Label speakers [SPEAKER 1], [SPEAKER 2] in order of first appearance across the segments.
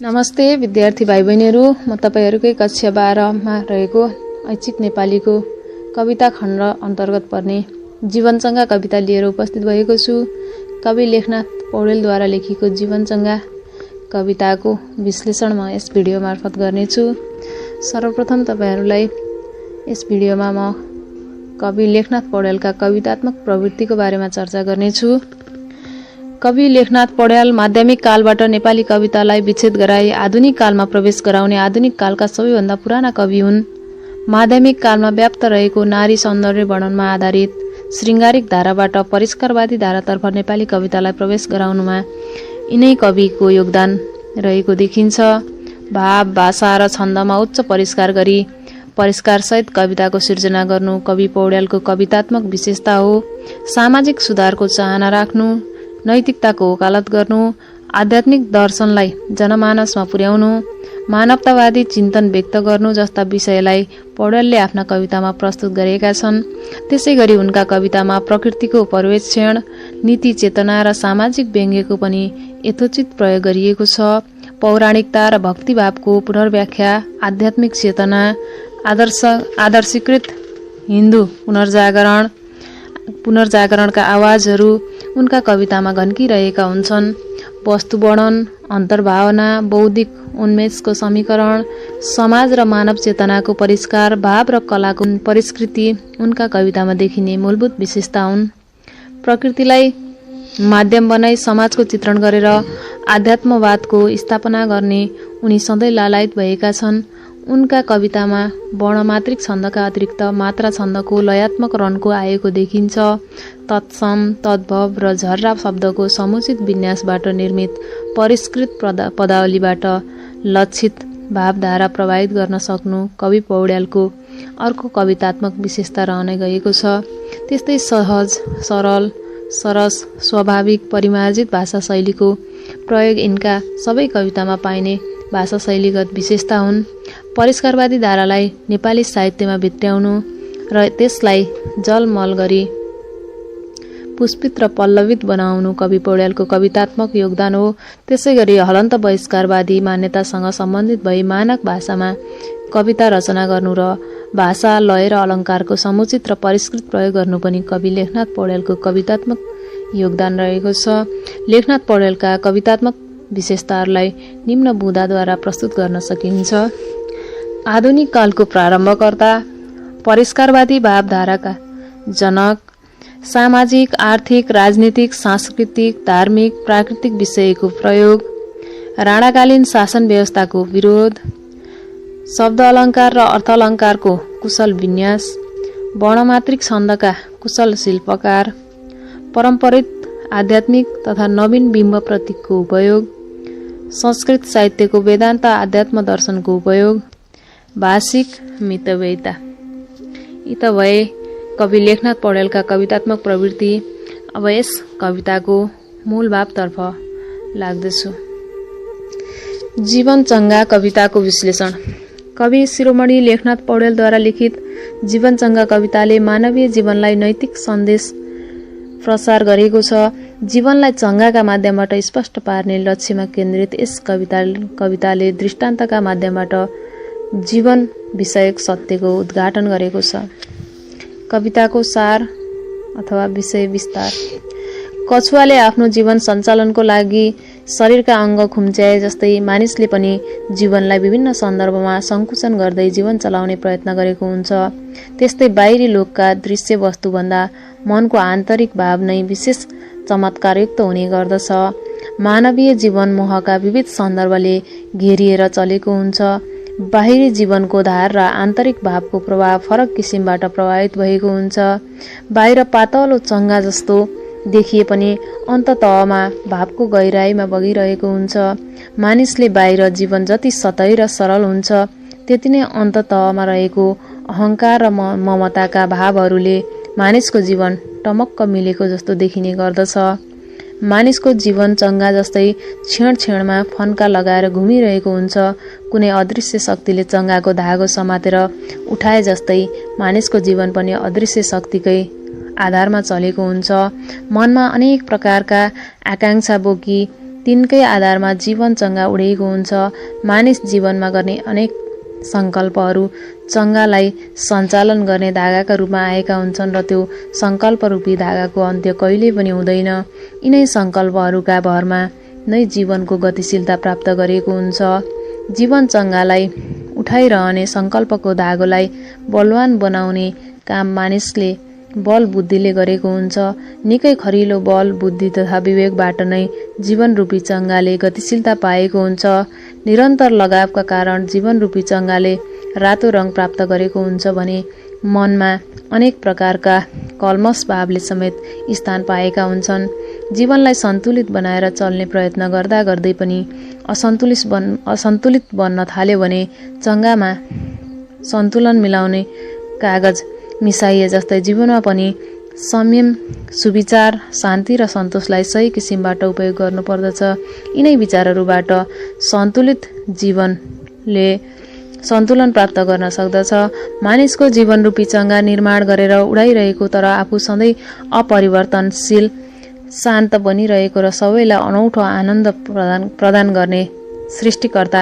[SPEAKER 1] नमस्ते विद्यार्थी भाइ बहिनीहरू, म तपाईहरुकै कक्षा 12 मा रहेको ऐच्छिक नेपालीको कविता खण्ड अन्तर्गत पर्ने जीवनचंगा कविता लिएर उपस्थित भएको छु। कवि लेखनाथ पौडेलद्वारा लेखिएको जीवनचंगा कविताको विश्लेषण म यस भिडियो मार्फत गर्नेछु। सर्वप्रथम तपाईहरुलाई यस भिडियोमा म कवि लेखनाथ पौडेलका कवितात्मक प्रवृत्तिको बारेमा चर्चा गर्नेछु। कवि लेखनाथ पौडेल माध्यमिक कालबाट नेपाली कवितालाई विच्छेद गराई आधुनिक कालमा प्रवेश गराउने आधुनिक कालका सबैभन्दा पुराना कवि हुन्। माध्यमिक कालमा व्याप्त रहेको नारी सौन्दर्य वर्णनमा आधारित श्रृंगारिक धाराबाट परिष्कारवादी धारातर्फ नेपाली कवितालाई प्रवेश गराउनुमा यिनै कविको योगदान रहेको देखिन्छ। भाव, भाषा र छन्दमा उच्च परिष्कार गरी परिष्कारसहित कविताको सिर्जना गर्नु कवि पौडेलको कवितात्मक विशेषता हो। सामाजिक सुधारको चाहना राख्नु, नैतिकताको वकालत गर्नु, आध्यात्मिक दर्शनलाई जनमानसमा पुर्याउनु, मानवतावादी चिन्तन व्यक्त गर्नु जस्ता विषयलाई पौडेलले आफ्ना कवितामा प्रस्तुत गरेका छन्। त्यसैगरी उनका कवितामा प्रकृतिको पर्यवेक्षण, नीति चेतना र सामाजिक व्यङ्ग्यको पनि यथोचित प्रयोग गरिएको छ। पौराणिकता र भक्तिभावको पुनर्व्याख्या, आध्यात्मिक चेतना, आदर्शीकृत हिन्दू पुनर्जागरणका आवाजहरू उनका कवितामा घन्किरहेका हुन्छन्। वस्तु वर्णन, अन्तर्भावना, बौद्धिक उन्मेषको समीकरण, समाज र मानव चेतनाको परिष्कार, भाव र कलाको परिष्कृति उनका कवितामा देखिने मूलभूत विशेषता हुन्। प्रकृतिलाई माध्यम बनाई समाजको चित्रण गरेर आध्यात्मवादको स्थापना गर्ने उनी सधैँ लालायत भएका छन्। उनका कवितामा वर्णमात्रिक छन्दका अतिरिक्त मात्रा छन्दको लयात्मक रनको आएको देखिन्छ। तत्सम, तद्भव र झर्रा शब्दको समुचित विन्यासबाट निर्मित परिष्कृत पदावलीबाट लक्षित भावधारा प्रभावित गर्न सक्नु कवि पौडेलको अर्को कवितात्मक विशेषता रहन गएको छ। त्यस्तै सहज, सरल, सरस, स्वाभाविक, परिमार्जित भाषा शैलीको प्रयोग यिनका सबै कवितामा पाइने भाषा शैलीगत विशेषता हुन्। परिष्कारवादी धारालाई नेपाली साहित्यमा भित्र्याउनु र त्यसलाई जलमल गरी पुष्पित र पल्लवित बनाउनु कवि पौडेलको कवितात्मक योगदान हो। त्यसैगरी हलन्त बहिष्कारवादी मान्यतासँग सम्बन्धित भई मानक भाषामा कविता रचना गर्नु र भाषा, लय र अलङ्कारको समुचित र परिष्कृत प्रयोग गर्नु पनि कवि लेखनाथ पौडेलको कवितात्मक योगदान रहेको छ। लेखनाथ पौडेलका कवितात्मक विशेषताहरूलाई निम्न बुँदाद्वारा प्रस्तुत गर्न सकिन्छ। आधुनिक कालको प्रारम्भकर्ता, परिष्कारवादी भावधाराका जनक, सामाजिक, आर्थिक, राजनीतिक, सांस्कृतिक, धार्मिक, प्राकृतिक विषयको प्रयोग, राणाकालीन शासन व्यवस्थाको विरोध, शब्द अलङ्कार र अर्थअलङ्कारको कुशल विन्यास, वर्णमात्रिक छन्दका कुशल शिल्पकार, परम्परित आध्यात्मिक तथा नवीन बिम्ब प्रतीकको उपयोग, संस्कृत साहित्यको वेदान्त आध्यात्म दर्शनको उपयोग, भाषिक मितव्ययिता। यी त भए कवि लेखनाथ पौडेलका कवितात्मक प्रवृत्ति। अब यस कविताको मूल भावतर्फ लाग्दछु। जीवनचंगा कविताको विश्लेषण। कवि शिरोमणि लेखनाथ पौडेलद्वारा लिखित जीवनचंगा कविताले मानवीय जीवनलाई नैतिक सन्देश प्रसार गरेको छ। जीवनलाई चंगाका माध्यमबाट स्पष्ट पार्ने लक्ष्यमा केन्द्रित यस कविताले दृष्टान्तका माध्यमबाट जीवन विषयक सत्यको उद्घाटन गरेको छ। कविताको सार अथवा विषय विस्तार। कछुवाले आफ्नो जीवन सञ्चालनको लागि शरीरका अङ्ग खुम्च्याए जस्तै मानिसले पनि जीवनलाई विभिन्न सन्दर्भमा सङ्कुचन गर्दै जीवन चलाउने प्रयत्न गरेको हुन्छ। त्यस्तै बाहिरी लोकका दृश्य वस्तुभन्दा मनको आन्तरिक भाव नै विशेष चमत्कारयुक्त हुने गर्दछ। मानवीय जीवन मोहका विविध सन्दर्भले घेरिएर चलेको हुन्छ। बाहिरी जीवनको धार र आन्तरिक भावको प्रभाव फरक किसिमबाट प्रभावित भएको हुन्छ। बाहिर पातलो चङ्गा जस्तो देखिए पनि अन्ततःमा भावको गहिराईमा बगिरहेको हुन्छ। मानिसले बाहिर जीवन जति सतही र सरल हुन्छ त्यति नै अन्ततःमा रहेको अहङ्कार र ममताका भावहरूले मानिसको जीवन टमक्क मिलेको जस्तो देखिने गर्दछ। मानिसको जीवन चङ्गा जस्तै क्षण क्षणमा फन्का लगाएर घुमिरहेको हुन्छ। कुनै अदृश्य शक्तिले चङ्गाको धागो समातेर उठाए जस्तै मानिसको जीवन पनि अदृश्य शक्तिकै आधारमा चलेको हुन्छ। मनमा अनेक प्रकारका आकांक्षा बोकी तिनकै आधारमा जीवन चङ्गा उडेको हुन्छ। मानिस जीवनमा गर्ने अनेक सङ्कल्पहरू चङ्गालाई सञ्चालन गर्ने धागाका रूपमा आएका हुन्छन् र त्यो सङ्कल्परूपी धागाको अन्त्य कहिल्यै पनि हुँदैन। यिनै सङ्कल्पहरूका भरमा नै जीवनको गतिशीलता प्राप्त गरेको हुन्छ। जीवन चङ्गालाई उठाइरहने सङ्कल्पको धागोलाई बलवान बनाउने काम मानिसले बल बुद्धिले गरेको हुन्छ। निकै खरिलो बल बुद्धि तथा विवेकबाट नै जीवनरूपी चङ्गाले गतिशीलता पाएको हुन्छ। निरन्तर लगावका कारण जीवनरूपी चङ्गाले रातो रङ प्राप्त गरेको हुन्छ भने मनमा अनेक प्रकारका कल्मस भावले समेत स्थान पाएका हुन्छन्। जीवनलाई सन्तुलित बनाएर चल्ने प्रयत्न गर्दा गर्दै पनि असन्तुलित बन्न थाल्यो भने चङ्गामा सन्तुलन मिलाउने कागज मिसाइए जस्तै जीवनमा पनि संयम, सुविचार, शान्ति र सन्तोषलाई सही किसिमबाट उपयोग गर्नुपर्दछ। यिनै विचारहरूबाट सन्तुलित जीवनले सन्तुलन प्राप्त गर्न सक्दछ। मानिसको जीवनरूपी चङ्गा निर्माण गरेर उडाइरहेको तर आफू सधैँ अपरिवर्तनशील, शान्त बनिरहेको र सबैलाई अनौठो आनन्द प्रदान गर्ने सृष्टिकर्ता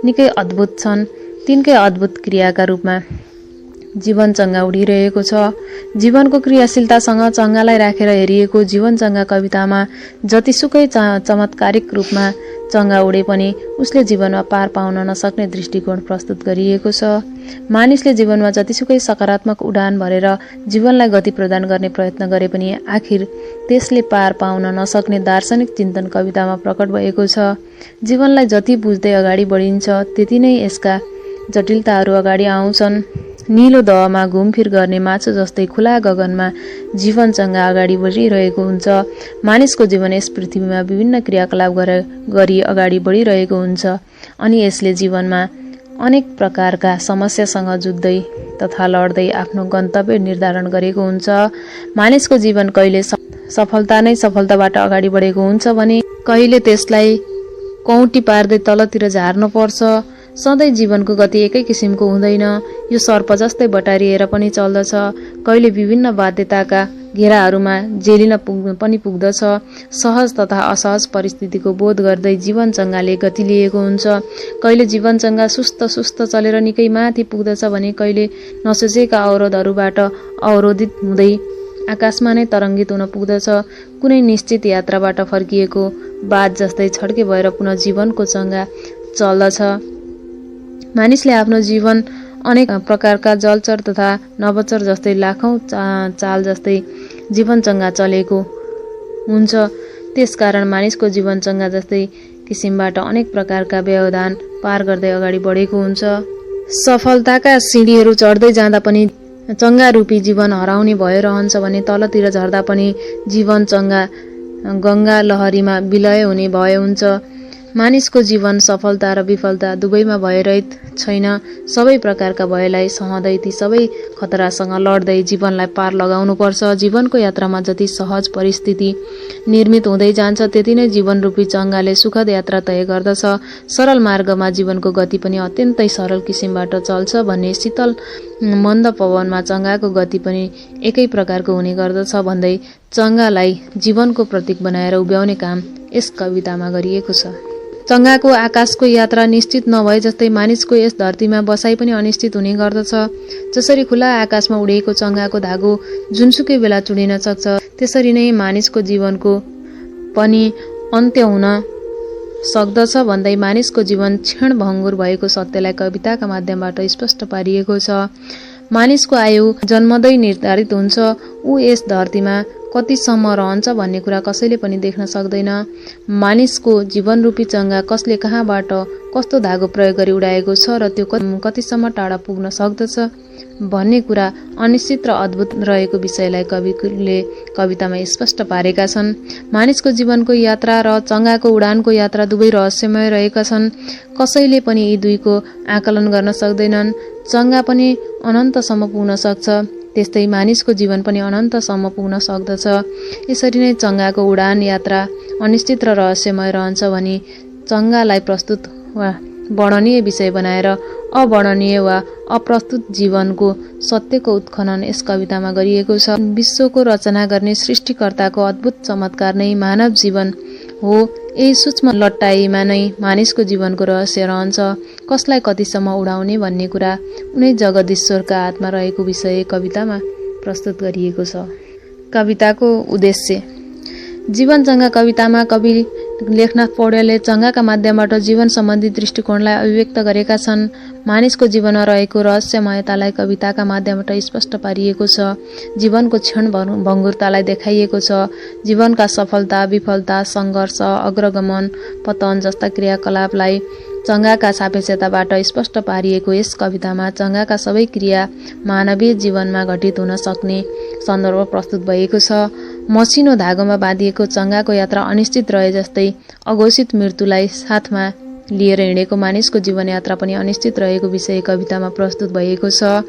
[SPEAKER 1] निकै अद्भुत छन्। तिनकै अद्भुत क्रियाका रूपमा जीवन चङ्गा उडिरहेको छ। जीवनको क्रियाशीलतासँग चङ्गालाई राखेर हेरिएको जीवन चङ्गा कवितामा जतिसुकै चमत्कारिक रूपमा चङ्गा उडे पनि उसले जीवनमा पार पाउन नसक्ने दृष्टिकोण प्रस्तुत गरिएको छ। मानिसले जीवनमा जतिसुकै सकारात्मक उडान भरेर जीवनलाई गति प्रदान गर्ने प्रयत्न गरे पनि आखिर त्यसले पार पाउन नसक्ने दार्शनिक चिन्तन कवितामा प्रकट भएको छ। जीवनलाई जति बुझ्दै अगाडि बढिन्छ त्यति नै यसका जटिलताहरू अगाडि आउँछन्। निलो दहमा घुमफिर गर्ने माछो जस्तै खुला गगनमा जीवन चङ्गा अगाडि बढिरहेको हुन्छ। मानिसको जीवन यस पृथ्वीमा विभिन्न क्रियाकलाप गरी अगाडि बढिरहेको हुन्छ अनि यसले जीवनमा अनेक प्रकारका समस्यासँग जुझ्दै तथा लड्दै आफ्नो गन्तव्य निर्धारण गरेको हुन्छ। मानिसको जीवन कहिले सफलता नै सफलताबाट अगाडि बढेको हुन्छ भने कहिले त्यसलाई कौटी पार्दै तलतिर झार्न पर्छ। सधैँ जीवनको गति एकै किसिमको हुँदैन। यो सर्प जस्तै बटारिएर पनि चल्दछ। कहिले विभिन्न बाध्यताका घेराहरूमा जेलिन पनि पुग्दछ। सहज तथा असहज परिस्थितिको बोध गर्दै जीवन चङ्गाले गति लिएको हुन्छ। कहिले जीवन चङ्गा सुस्त चलेर निकै माथि पुग्दछ भने कहिले नसोचेका अवरोधहरूबाट अवरोधित हुँदै आकाशमा नै तरङ्गित हुन पुग्दछ। कुनै निश्चित यात्राबाट फर्किएको बाज जस्तै छड्के भएर पुनः जीवनको चङ्गा चल्दछ। मानिसले आफ्नो जीवन अनेक प्रकारका जलचर तथा नभोचर जस्तै लाखौं चाल जस्तै जीवन चङ्गा चलेको हुन्छ। त्यसकारण मानिसको जीवन चङ्गा जस्तै किसिमबाट अनेक प्रकारका व्यवधान पार गर्दै अगाडि बढेको हुन्छ। सफलताका सिँढीहरू चढ्दै जाँदा पनि चङ्गा रूपी जीवन हराउने भयो रहन्छ भने तलतिर झर्दा पनि जीवन चङ्गा गङ्गा लहरीमा विलय हुने भय हुन्छ। मानिसको जीवन सफलता र विफलता दुवैमा भयरहित छैन। सबै प्रकारका भयलाई सहँदै ती सबै खतरासँग लड्दै जीवनलाई पार लगाउनुपर्छ। जीवनको यात्रामा जति सहज परिस्थिति निर्मित हुँदै जान्छ त्यति नै जीवनरूपी चङ्गाले सुखद यात्रा तय गर्दछ। सरल मार्गमा जीवनको गति पनि अत्यन्तै सरल किसिमबाट चल्छ भन्ने शीतल मन्द पवनमा चङ्गाको गति पनि एकै प्रकारको हुने गर्दछ भन्दै चङ्गालाई जीवनको प्रतीक बनाएर उभ्याउने काम यस कवितामा गरिएको छ। चङ्गाको आकाशको यात्रा निश्चित नभए जस्तै मानिसको यस धरतीमा बसाइ पनि अनिश्चित हुने गर्दछ। जसरी खुला आकाशमा उडेको चङ्गाको धागो जुनसुकै बेला चुडिन सक्छ त्यसरी नै मानिसको जीवनको पनि अन्त्य हुन सक्दछ भन्दै मानिसको जीवन क्षणभङ्गुर भएको सत्यलाई कविताका माध्यमबाट स्पष्ट पारिएको छ। मानिसको आयु जन्मदै निर्धारित हुन्छ। ऊ यस धरतीमा कतिसम्म रहन्छ भन्ने कुरा कसैले पनि देख्न सक्दैन। मानिसको जीवनरूपी चङ्गा कसले कहाँबाट कस्तो धागो प्रयोग गरी उडाएको छ र त्यो कतिसम्म टाढा पुग्न सक्दछ भन्ने कुरा अनिश्चित र अद्भुत रहेको विषयलाई कविले कवितामा स्पष्ट पारेका छन्। मानिसको जीवनको यात्रा र चङ्गाको उडानको यात्रा दुवै रहस्यमय रहेका छन्। कसैले पनि यी दुईको आकलन गर्न सक्दैनन्। चङ्गा पनि अनन्तसम्म पुग्न सक्छ, त्यस्तै मानिसको जीवन पनि अनन्तसम्म पुग्न सक्दछ। यसरी नै चङ्गाको उडान यात्रा अनिश्चित र रहस्यमय रहन्छ भने चङ्गालाई प्रस्तुत वा वर्णनीय विषय बनाएर अवर्णनीय वा अप्रस्तुत जीवनको सत्यको उत्खनन यस कवितामा गरिएको छ। विश्वको रचना गर्ने सृष्टिकर्ताको अद्भुत चमत्कार नै मानव जीवन हो। यही सूक्ष्म लट्टाइमा नै मानिसको जीवनको रहस्य रहन्छ। कसलाई कतिसम्म उडाउने भन्ने कुरा उनै जगदीश्वरका हातमा रहेको विषय कवितामा प्रस्तुत गरिएको छ। कविताको उद्देश्य। जीवन चङ्गा कवितामा कवि लेखनाथ पौड्यालले चङ्गाका माध्यमबाट जीवन सम्बन्धी दृष्टिकोणलाई अभिव्यक्त गरेका छन्। मानिसको जीवनमा रहेको रहस्यमयतालाई कविताका माध्यमबाट स्पष्ट पारिएको छ। जीवनको क्षण भङ्गुरतालाई देखाइएको छ। जीवनका सफलता, विफलता, सङ्घर्ष, अग्रगमन, पतन जस्ता क्रियाकलापलाई चङ्गाका सापेक्षताबाट स्पष्ट पारिएको यस कवितामा चङ्गाका सबै क्रिया मानवीय जीवनमा घटित हुन सक्ने सन्दर्भ प्रस्तुत भएको छ। मसिनो धागोमा बाँधिएको चङ्गाको यात्रा अनिश्चित रहे जस्तै अघोषित मृत्युलाई साथमा लिएर हिँडेको मानिसको जीवनयात्रा पनि अनिश्चित रहेको विषय कवितामा प्रस्तुत भएको छ।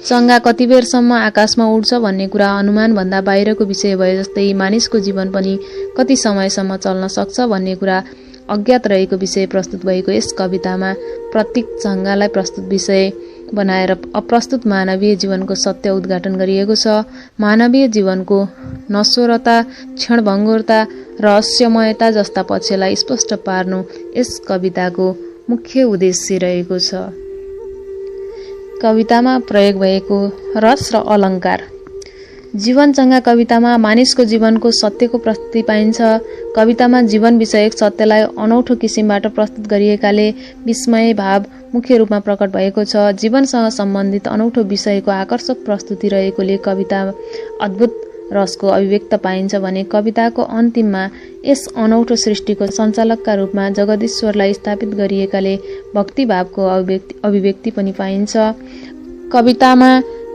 [SPEAKER 1] चङ्गा कति बेरसम्म आकाशमा उड्छ भन्ने कुरा अनुमानभन्दा बाहिरको विषय भए जस्तै मानिसको जीवन पनि कति समयसम्म चल्न सक्छ भन्ने कुरा अज्ञात रहेको विषय प्रस्तुत भएको यस कवितामा प्रत्येक चङ्गालाई प्रस्तुत विषय बनाएर अप्रस्तुत मानवीय जीवनको सत्य उद्घाटन गरिएको छ। मानवीय जीवनको नश्वरता, क्षणभङ्गुरता, रहस्यमयता जस्ता पक्षलाई स्पष्ट पार्नु यस कविताको मुख्य उद्देश्य रहेको छ। कवितामा प्रयोग भएको रस र अलङ्कार। जीवन चङ्गा कवितामा मानिसको जीवनको सत्यको प्रस्तुति पाइन्छ। कवितामा जीवन विषयक सत्यलाई अनौठो किसिमबाट प्रस्तुत गरिएकाले विस्मय भाव मुख्य रूपमा प्रकट भएको छ। जीवनसँग सम्बन्धित अनौठो विषयको आकर्षक प्रस्तुति रहेकोले कविता अद्भुत रसको अभिव्यक्त पाइन्छ भने कविताको अन्तिममा यस अनौठो सृष्टिको सञ्चालकका रूपमा जगदीश्वरलाई स्थापित गरिएकाले भक्तिभावको अभिव्यक्ति पनि पाइन्छ। कवितामा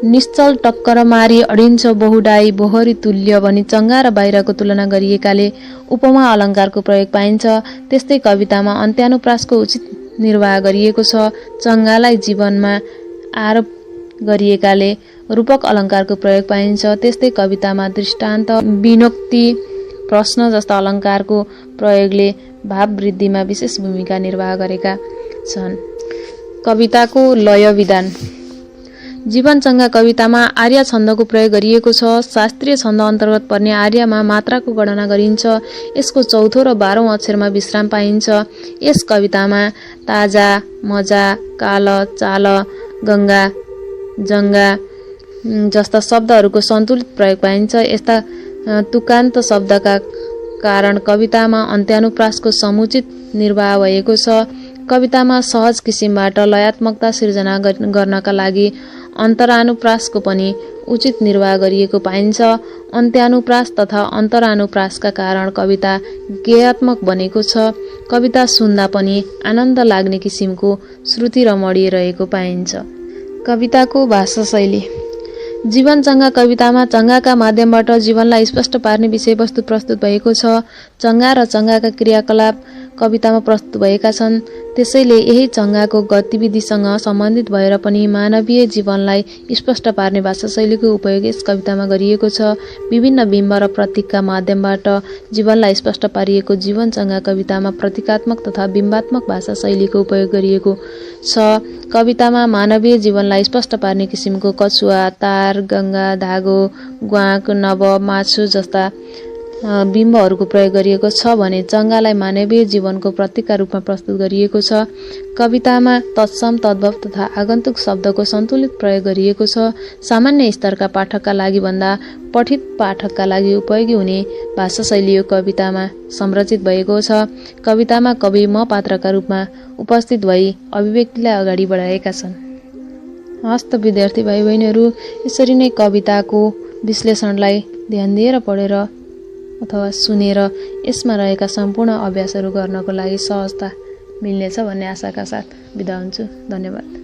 [SPEAKER 1] निश्चल टक्कर मारी अडिन्छ बहुडाई बोहरी तुल्य भनी चङ्गा र बाहिरको तुलना गरिएकाले उपमा अलङ्कारको प्रयोग पाइन्छ। त्यस्तै कवितामा अन्त्यानुप्रासको उचित निर्वाह गरिएको छ। चङ्गालाई जीवनमा आरोप गरिएकाले रूपक अलङ्कारको प्रयोग पाइन्छ। त्यस्तै कवितामा दृष्टान्त, विनोक्ति, प्रश्न जस्ता अलङ्कारको प्रयोगले भाव वृद्धिमा विशेष भूमिका निर्वाह गरेका छन्। कविताको लय विधान। जीवन चङ्गा कवितामा आर्या छन्दको प्रयोग गरिएको छ। शास्त्रीय छन्द अन्तर्गत पर्ने आर्यामा मात्राको गणना गरिन्छ। यसको चौथो र 12औं अक्षरमा विश्राम पाइन्छ। यस कवितामा ताजा, मजा, काल, चाल, गङ्गा, जङ्गा जस्ता शब्दहरूको सन्तुलित प्रयोग पाइन्छ। यस्ता तुकान्त शब्दका कारण कवितामा अन्त्यानुप्रासको समुचित निर्वाह भएको छ। कवितामा सहज किसिमबाट लयात्मकता सिर्जना गर्नका लागि अन्तरानुप्रासको पनि उचित निर्वाह गरिएको पाइन्छ। अन्त्यानुप्रास तथा अन्तरानुप्रासका कारण कविता गेयात्मक बनेको छ। कविता सुन्दा पनि आनन्द लाग्ने किसिमको श्रुति रमणीय रहेको पाइन्छ। कविताको भाषाशैली। जीवन चङ्गा कवितामा चङ्गाका माध्यमबाट जीवनलाई स्पष्ट पार्ने विषयवस्तु प्रस्तुत भएको छ। चङ्गा र चङ्गाका क्रियाकलाप कवितामा प्रस्तुत भएका छन्। त्यसैले यही चङ्गाको गतिविधिसँग सम्बन्धित भएर पनि मानवीय जीवनलाई स्पष्ट पार्ने भाषाशैलीको उपयोग यस कवितामा गरिएको छ। विभिन्न बिम्ब र प्रतीकका माध्यमबाट जीवनलाई स्पष्ट पारिएको जीवन चङ्गा कवितामा प्रतीकात्मक तथा बिम्बात्मक भाषाशैलीको उपयोग गरिएको छ। कवितामा मानवीय जीवनलाई स्पष्ट पार्ने किसिमको कछुवा, तार, गङ्गा, धागो, ग्वाक, नभ, माछु जस्ता बिम्बहरूको प्रयोग गरिएको छ भने चङ्गालाई मानवीय जीवनको प्रतीकका रूपमा प्रस्तुत गरिएको छ। कवितामा तत्सम, तद्भव तथा आगन्तुक शब्दको सन्तुलित प्रयोग गरिएको छ। सामान्य स्तरका पाठकका लागि भन्दा पठित पाठकका लागि उपयोगी हुने भाषाशैली यो कवितामा संरचित भएको छ। कवितामा कवि म पात्रका रूपमा उपस्थित भई अभिव्यक्तिलाई अगाडि बढाएका छन्। हस्त विद्यार्थी भाइ बहिनीहरू, यसरी नै कविताको विश्लेषणलाई ध्यान दिएर पढेर अथवा सुनेर यसमा रहेका सम्पूर्ण अभ्यासहरू गर्नको लागि सहजता मिल्नेछ भन्ने आशाका साथ बिदा हुन्छु। धन्यवाद।